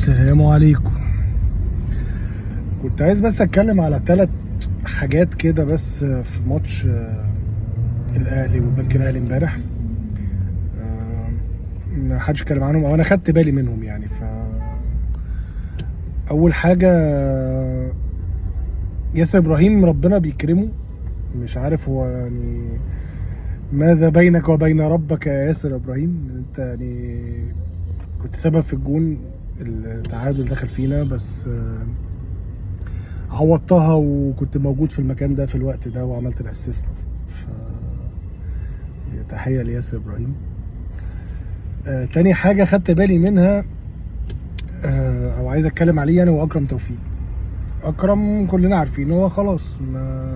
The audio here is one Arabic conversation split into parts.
السلام عليكم. كنت عايز بس اتكلم على 3 حاجات كده بس في ماتش الاهلي والبنك الاهلي امبارح. ما حدش اتكلم عنهم او انا خدت بالي منهم يعني. اول حاجه ياسر ابراهيم ربنا بيكرمه، مش عارف هو يعني ماذا بينك وبين ربك يا ياسر ابراهيم. انت يعني كنت سبب في الجون التعادل دخل فينا، بس عوضتها وكنت موجود في المكان ده في الوقت ده وعملت الاسيست. تحيه لياسر ابراهيم. تاني حاجه خدت بالي منها او عايز اتكلم عليه يعني، هو اكرم توفيق. اكرم كلنا عارفين هو خلاص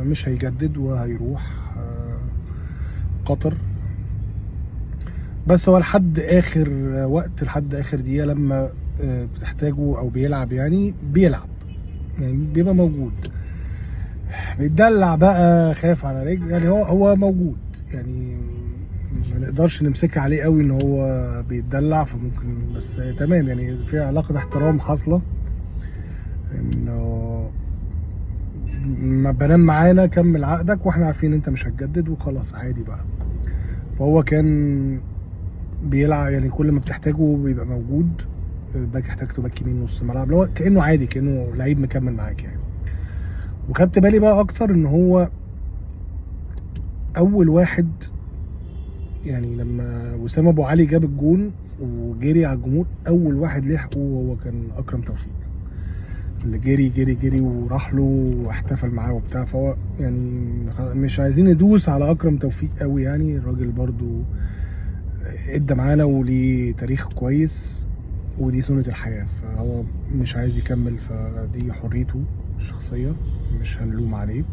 مش هيجدد وهيروح قطر، بس هو لحد اخر وقت، لحد اخر دقيقه لما بتحتاجه او بيلعب يعني بيلعب، يعني بيبقى موجود. بيتدلع بقى، خايف على رجل يعني، هو موجود يعني. ما نقدرش نمسك عليه قوي ان هو بيتدلع، فممكن بس تمام يعني في علاقه احترام حاصله، انه ما بنام معانا كمل عقدك واحنا عارفين انت مش هتجدد وخلاص عادي بقى. فهو كان بيلعب يعني، كل ما بتحتاجه بيبقى موجود. باك احتاجته باك يمين نص ملعب، اللي هو كانه عادي، كانه لعيب مكمل معاك يعني. وخدت بالي بقى اكتر ان هو اول واحد يعني، لما وسام ابو علي جاب الجون وجري على الجمهور، اول واحد لحقه هو كان اكرم توفيق، اللي جري جري جري وراح له واحتفل معاه وبتاع. فهو يعني مش عايزين ندوس على اكرم توفيق قوي يعني، الراجل برضو ادى معانا وليه تاريخ كويس ودي سنة الحياة، فهو مش عايز يكمل، فدي حريته الشخصية، مش هنلوم عليه.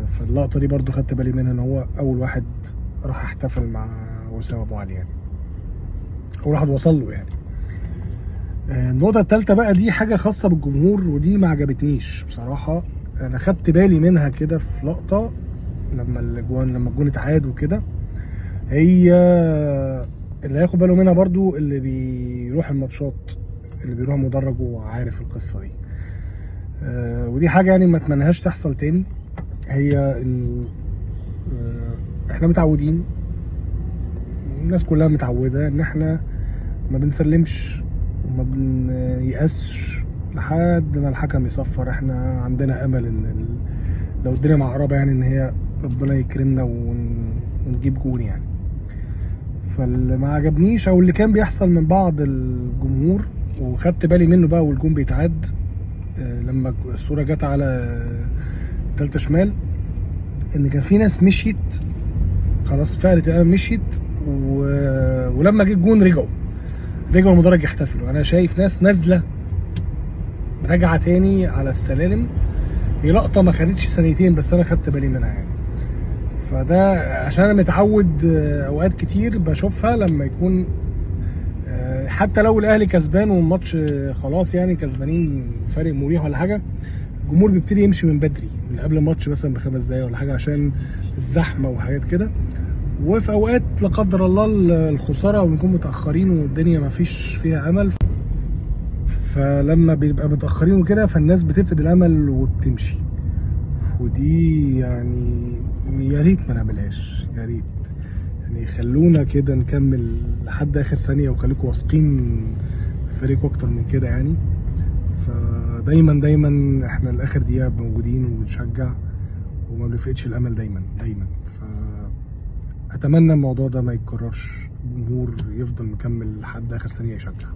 فاللقطة دي برضو خدت بالي منها، ان هو اول واحد راح احتفل مع وسام ابو علي يعني، اول واحد وصل له يعني. النقطة التالتة بقى دي حاجة خاصة بالجمهور، ودي ما عجبتنيش بصراحة. انا خدت بالي منها كده في لقطة لما الجون اتعاد وكده. هي اللي هياخد باله منها برضو اللي بيروح الماتشات، اللي بيروح مدرج وعارف القصة دي. ودي حاجة يعني ما اتمنهاش تحصل تاني. هي ان احنا متعودين، الناس كلها متعودة ان احنا ما بنسلمش وما بنيأسش لحد ما الحكم يصفر. احنا عندنا امل ان لو الدنيا معقربة يعني، ان هي ربنا يكرمنا ونجيب جون يعني. فاللي ما عجبنيش او اللي كان بيحصل من بعض الجمهور وخدت بالي منه بقى والجون بيتعاد، لما الصورة جت على تالتة شمال، ان كان في ناس مشيت خلاص، فقرت الامل مشيت ولما جه الجون رجعوا المدرج يحتفلوا. انا شايف ناس نازله راجعه تاني على السلالم. هي لقطه ما خدتش ثانيتين بس انا خدت بالي منها يعني. فده عشان انا متعود اوقات كتير بشوفها لما يكون حتى لو الاهلي كسبان والماتش خلاص يعني كسبانين فارق مريح ولا حاجه، الجمهور بيبتدي يمشي من بدري، من قبل الماتش مثلا ب5 دقايق ولا حاجه، عشان الزحمه وحاجات كده. وفي اوقات لا قدر الله الخساره ونكون متاخرين والدنيا ما فيش فيها امل، فلما بيبقى متاخرين وكده فالناس بتفقد الامل وبتمشي. ودي يعني يا ريت ما نعملهاش، يا ريت يعني خلونا كده نكمل لحد اخر ثانيه، وخليكم واثقين في فريقكم اكتر من كده يعني. فدايما دايما احنا لاخر دقيقه موجودين وبنشجع وما بنفقدش الامل دايما دايما. اتمنى الموضوع ده ما يتكررش، الجمهور يفضل مكمل لحد اخر ثانيه يشجع.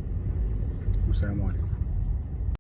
والسلام عليكم.